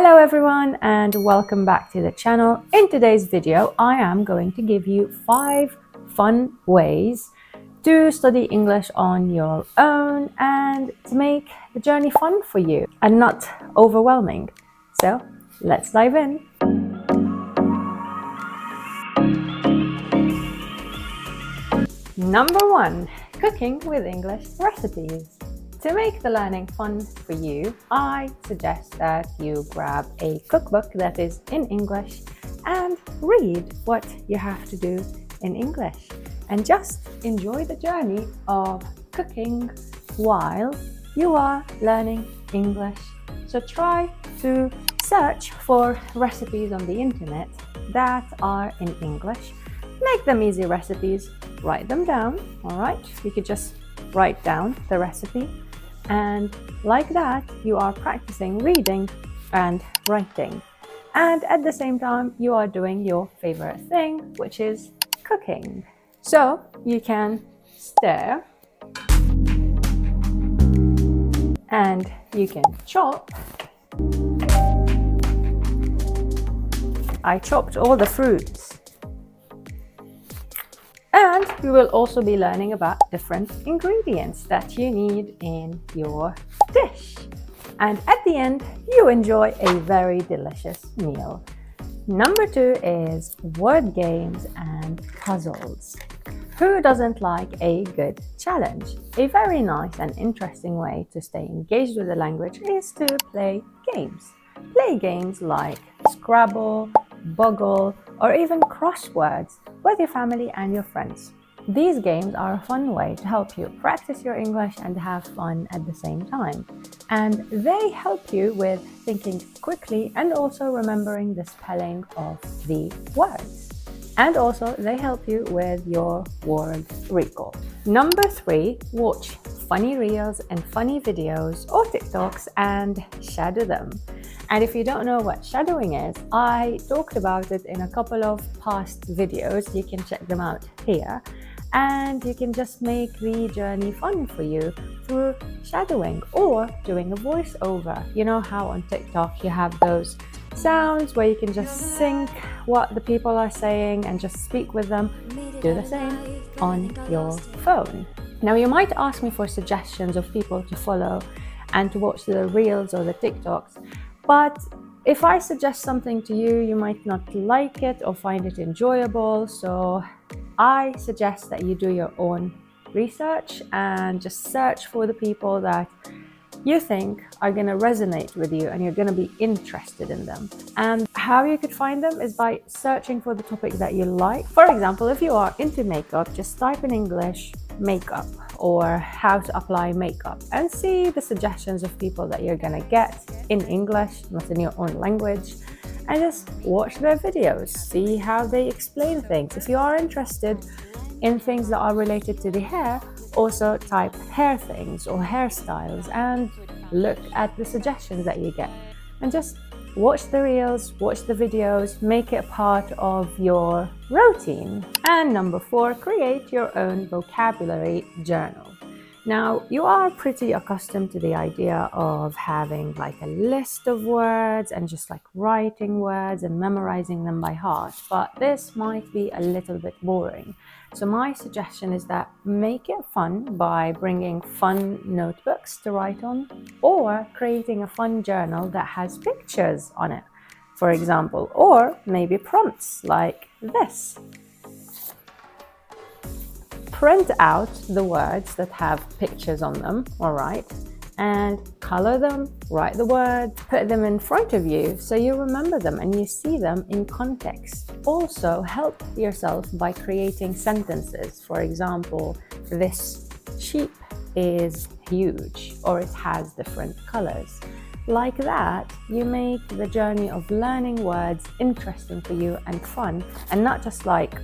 Hello everyone and welcome back to the channel. In today's video, I am going to give you 5 fun ways to study English on your own and to make the journey fun for you and not overwhelming. So let's dive in. Number 1, cooking with English recipes. To make the learning fun for you, I suggest that you grab a cookbook that is in English and read what you have to do in English and just enjoy the journey of cooking while you are learning English. So try to search for recipes on the internet that are in English. Make them easy recipes, write them down, all right? You could just write down the recipe. And like that, you are practicing reading and writing. And at the same time, you are doing your favorite thing, which is cooking. So you can stir and you can chop. I chopped all the fruits. And we will also be learning about different ingredients that you need in your dish. And at the end, you enjoy a very delicious meal. Number 2 is word games and puzzles. Who doesn't like a good challenge? A very nice and interesting way to stay engaged with the language is to play games. Play games like Scrabble, Boggle, or even crosswords with your family and your friends. These games are a fun way to help you practice your English and have fun at the same time. And they help you with thinking quickly and also remembering the spelling of the words. And also they help you with your word recall. Number 3, watch funny reels and funny videos or TikToks and shadow them. And if you don't know what shadowing is, I talked about it in a couple of past videos. You can check them out here. And you can just make the journey fun for you through shadowing or doing a voiceover. You know how on TikTok you have those sounds where you can just sync what the people are saying and just speak with them. Do the same on your phone. Now you might ask me for suggestions of people to follow and to watch the reels or the TikToks. But if I suggest something to you, you might not like it or find it enjoyable. So I suggest that you do your own research and just search for the people that you think are going to resonate with you and you're going to be interested in them. And how you could find them is by searching for the topic that you like. For example, if you are into makeup, just type in English makeup or how to apply makeup and see the suggestions of people that you're going to get in English, not in your own language, and just watch their videos, see how they explain things. If you are interested in things that are related to the hair, also type hair things or hairstyles and look at the suggestions that you get and just watch the reels, watch the videos, make it a part of your routine. And number 4, create your own vocabulary journal. Now, you are pretty accustomed to the idea of having like a list of words and just like writing words and memorizing them by heart, but this might be a little bit boring. So my suggestion is that make it fun by bringing fun notebooks to write on or creating a fun journal that has pictures on it, for example, or maybe prompts like this. Print out the words that have pictures on them, all right, and color them, write the words, put them in front of you so you remember them and you see them in context. Also, help yourself by creating sentences. For example, this sheep is huge, or it has different colors. Like that, you make the journey of learning words interesting for you and fun, and not just like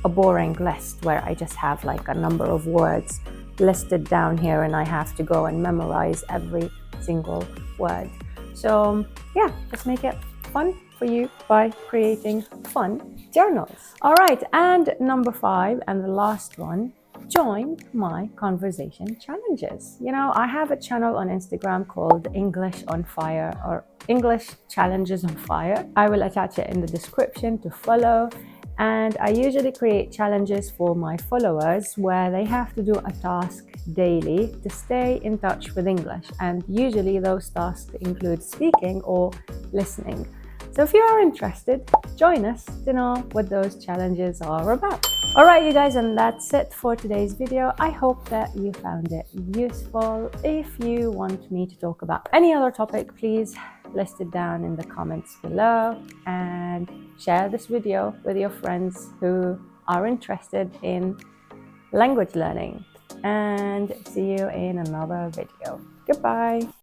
a boring list where I just have like a number of words listed down here and I have to go and memorize every single word. So yeah, just make it fun for you by creating fun journals. All right, and number 5 and the last one join my conversation challenges. You know, I have a channel on Instagram called English on Fire or English Challenges on Fire. I will attach it in the description to follow. And I usually create challenges for my followers where they have to do a task daily to stay in touch with English. And usually those tasks include speaking or listening. So if you are interested, join us to know what those challenges are about. Alright you guys, and that's it for today's video. I hope that you found it useful. If you want me to talk about any other topic, please list it down in the comments below and share this video with your friends who are interested in language learning. And see you in another video. Goodbye.